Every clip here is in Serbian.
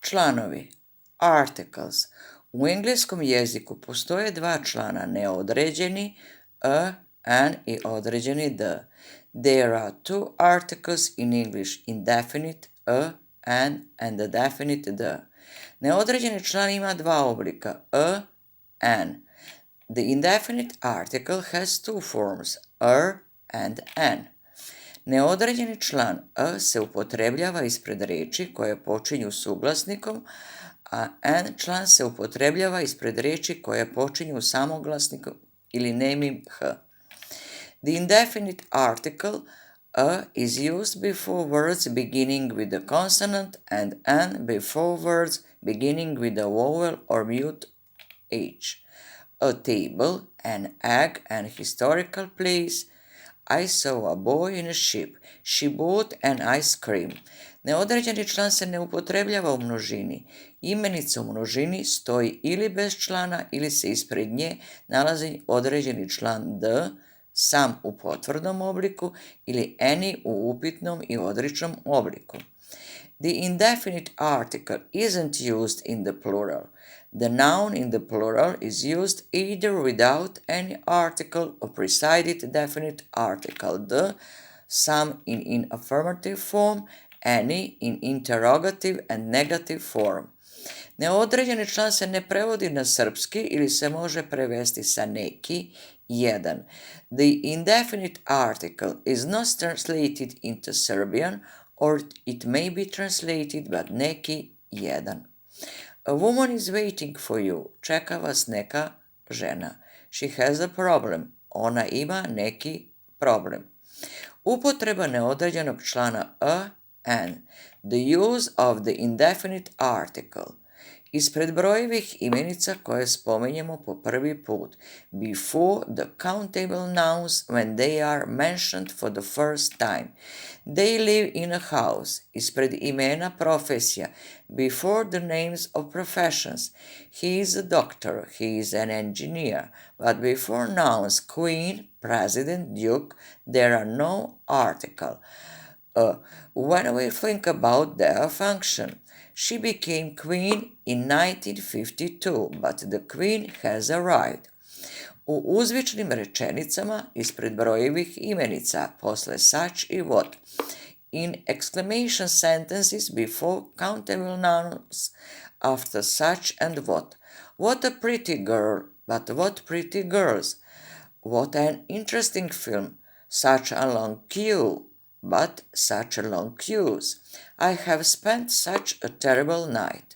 Članovi, articles. U engleskom jeziku postoje dva člana, neodređeni a, an i određeni the. There are two articles in English, indefinite a, an and the definite the. Neodređeni član ima dva oblika, a, an. The indefinite article has two forms, and an. Neodređeni član a se upotrebljava ispred reči koje počinju suglasnikom, a an član se upotrebljava ispred reči koje počinju samoglasnikom ili nemim h. The indefinite article a is used before words beginning with a consonant and an before words beginning with a vowel or mute h. A table, an egg, an historical place. I saw a boy in a ship. She bought an ice cream. Neodređeni član se ne upotrebljava u množini. Imenica u množini stoji ili bez člana ili se ispred nje nalazi određeni član the, sam u potvrdnom obliku ili any u upitnom i odričnom obliku. The indefinite article isn't used in the plural. The noun in the plural is used either without any article or preceded definite article the, some in affirmative form, any in interrogative and negative form. Neodređeni član se ne prevodi na srpski ili se može prevesti sa neki, jedan. The indefinite article is not translated into Serbian or it may be translated but neki, jedan. A woman is waiting for you. Čeka vas neka žena. She has a problem. Ona ima neki problem. Upotreba neodređenog člana a, an. The use of the indefinite article. Ispred brojevih imenica koje spominjemo po prvi put. Before the countable nouns when they are mentioned for the first time. They live in a house. Ispred imena profesija. Before the names of professions. He is a doctor. He is an engineer. But before nouns queen, president, duke, there are no article. When we think about their function. She became queen in 1952, but the queen has arrived. U uzvičnim rečenicama ispred brojevih imenica posle such i what. In exclamation sentences before countable nouns after such and what. What a pretty girl, but what pretty girls. What an interesting film, such a long queue. But such long queues. I have spent such a terrible night.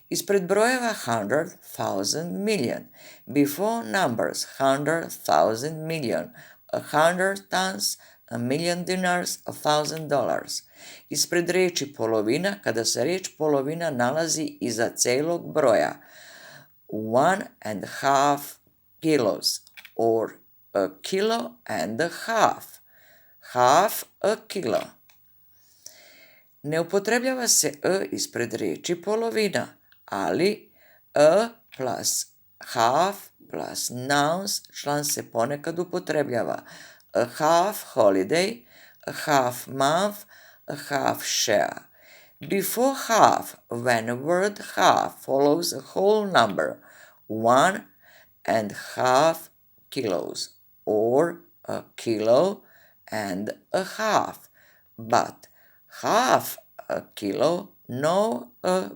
Ispred brojeva 100, 1000, million. Before numbers 100, 1000, million. 100 tons, a million dinars, $1,000. Ispred reči polovina kada se reč polovina nalazi iza celog broja. 1.5 kilos or a kilo and a half. Half a kilo. Ne upotrebljava se ispred reči polovina, ali plus half plus nouns član se ponekad upotrebljava. A half holiday, a half month, a half share. Before half, when a word half follows a whole number, 1.5 kilos or a kilo and a half, but half a kilo, no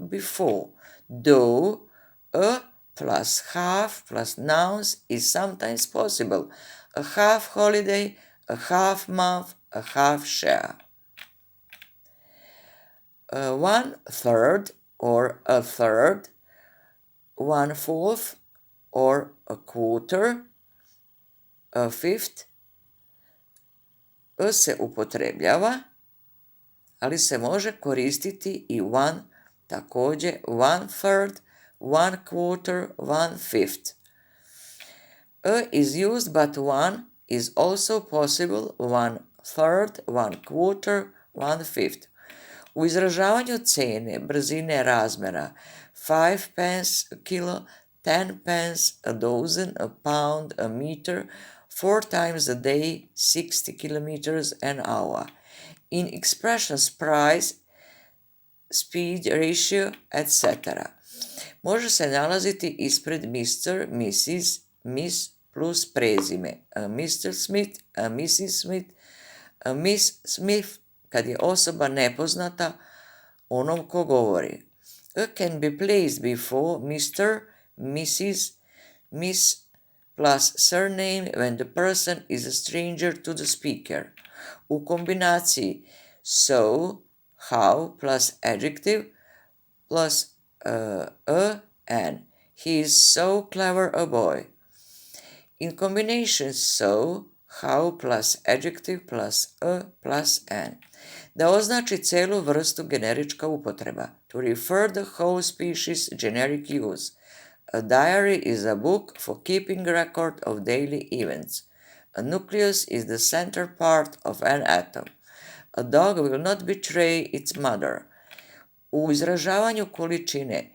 before, though a plus half plus nouns is sometimes possible, a half holiday, a half month, a half share. 1/3 or a third, 1/4 or a quarter, a fifth. Se upotrebljava, ali se može koristiti i one, takođe 1/3, 1/4, 1/5. Is used but one is also possible 1/3, 1/4, 1/5. U izražavanju cene, brzine razmera 5 pence a kilo, 10 pence a dozen, a pound, a meter, 4 times a day, 60 kilometers an hour. In expressions price speed ratio, etc. Može se nalaziti ispred Mr., Mrs., Miss plus prezime. Mr. Smith, Mrs. Smith, Miss Smith kad je osoba nepoznata onom ko govori. A can be placed before Mr., Mrs., Miss plus surname when the person is a stranger to the speaker. U kombinaciji so, how plus adjective plus and. He is so clever a boy. In combination so, how plus adjective plus a plus an. Da označi celu vrstu generička upotreba. To refer the whole species generic use. A diary is a book for keeping record of daily events. A nucleus is the center part of an atom. A dog will not betray its mother. U izražavanju količine,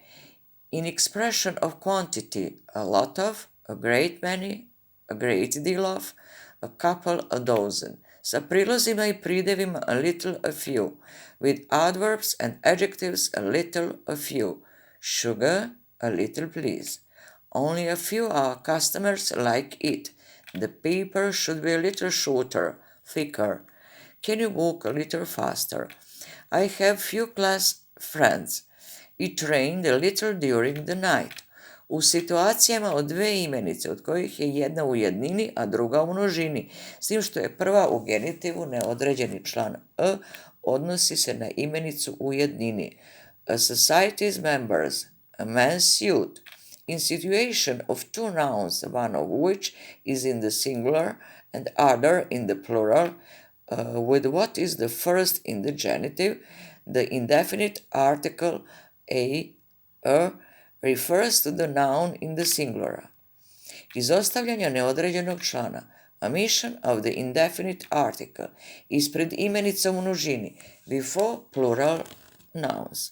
in expression of quantity, a lot of, a great many, a great deal of, a couple, a dozen. Sa prilozima i pridevima a little, a few. With adverbs and adjectives a little, a few. Sugar, a little please. Only a few our customers like it. The paper should be a little shorter, thicker. Can you walk a little faster? I have few class friends. It rained a little during the night. U situacijama od dve imenice, od kojih je jedna u jednini, a druga u množini, s tim što je prva u genitivu neodređeni član odnosi se na imenicu u jednini. A society's members, a man's suit. In situation of two nouns, one of which is in the singular and other in the plural, with what is the first in the genitive, the indefinite article a refers to the noun in the singular. Izostavljanje neodređenog člana, omission of the indefinite article, ispred imenica u množini, before plural nouns.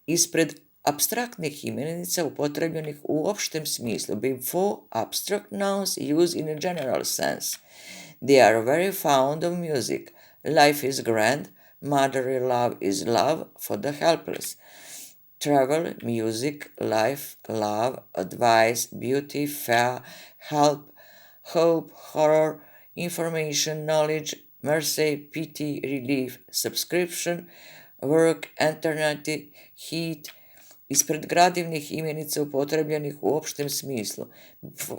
Ispred apstraktnih imenica upotrebljenih u opštem smislu, before abstract nouns used in a general sense. They are very fond of music. Life is grand. Motherly love is love for the helpless. Travel, music, life, love, advice, beauty, fair, help, hope, horror, information, knowledge, mercy, pity, relief, subscription, work, eternity, heat. Ispred gradivnih imenica upotrebljenih u opštem smislu.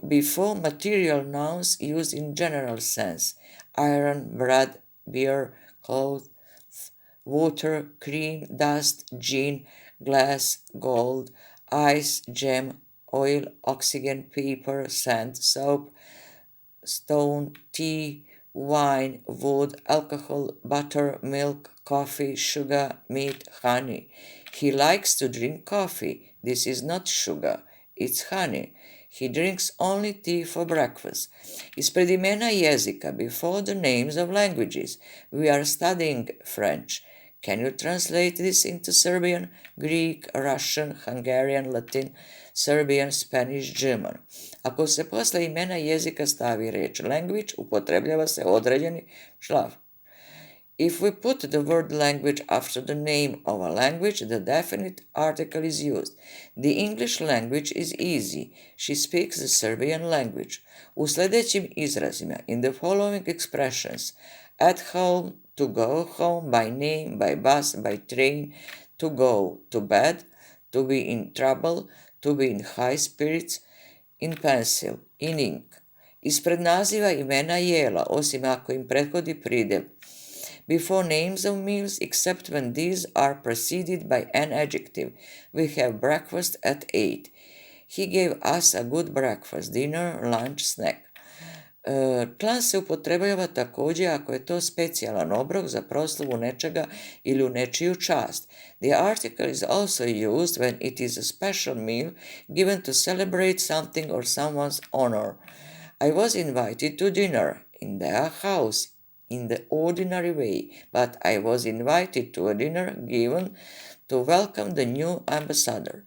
Before material nouns used in general sense. Iron, bread, beer, clothes, water, cream, dust, gin, glass, gold, ice, jam, oil, oxygen, paper, sand, soap, stone, tea, wine, wood, alcohol, butter, milk, coffee, sugar, meat, honey. He likes to drink coffee. This is not sugar, it's honey. He drinks only tea for breakfast. Ispred imena jezika, before the names of languages. We are studying French. Can you translate this into Serbian, Greek, Russian, Hungarian, Latin, Serbian, Spanish, German? Ako se posle imena jezika stavi reč language, upotrebljava se određeni član. If we put the word language after the name of a language, the definite article is used. The English language is easy. She speaks the Serbian language. U sledećim izrazima, in the following expressions, at home, to go home, by name, by bus, by train, to go to bed, to be in trouble, to be in high spirits, in pencil, in ink. Ispred naziva imena jela, osim ako im prethodi pridev. Before names of meals, except when these are preceded by an adjective. We have breakfast at 8. He gave us a good breakfast, dinner, lunch, snack. Član se upotrebljava takođe ako je to specijalan obrok za proslavu nečega ili u nečiju čast. The article is also used when it is a special meal given to celebrate something or someone's honor. I was invited to dinner in their house in the ordinary way, but I was invited to a dinner given to welcome the new ambassador.